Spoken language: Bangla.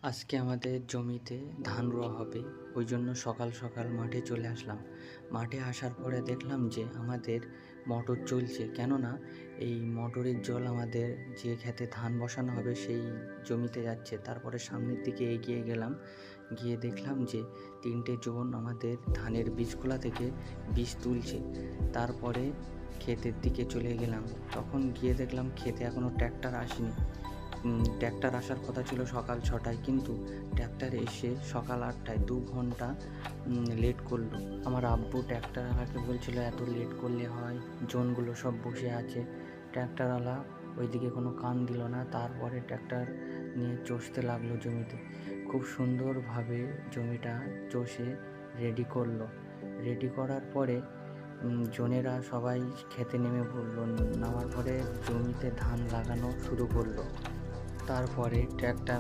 আজকে আমাদের জমিতে ধান রোয়া হবে, ওই জন্য সকাল সকাল মাঠে চলে আসলাম। মাঠে আসার পরে দেখলাম যে আমাদের মোটর চলছে, কেননা এই মোটরের জল আমাদের যে ক্ষেতে ধান বসানো হবে সেই জমিতে যাচ্ছে। তারপরে সামনের দিকে এগিয়ে গেলাম, গিয়ে দেখলাম যে 3টে জন আমাদের ধানের বীজগুলা থেকে বীজ তুলছে। তারপরে ক্ষেতের দিকে চলে গেলাম, তখন গিয়ে দেখলাম ক্ষেতে এখনও ট্র্যাক্টর আসেনি। ট্র্যাক্টর আসার কথা ছিল সকাল 6টায়, কিন্তু ট্র্যাক্টর এসে সকাল 8টায় 2 ঘন্টা লেট করলো। আমার আব্বু ট্র্যাক্টরওয়ালাকে বলছিল এত লেট করলে হয়, জনগুলো সব বসে আছে। ট্র্যাক্টরওয়ালা ওইদিকে কোনো কান দিল না। তারপরে ট্র্যাক্টর নিয়ে চষতে লাগলো জমিতে। খুব সুন্দরভাবে জমিটা চষে রেডি করলো। রেডি করার পরে জনেরা সবাই খেতে নেমে পড়লো। নামার পরে জমিতে ধান লাগানো শুরু করলো। তারপরে ট্র্যাক্টর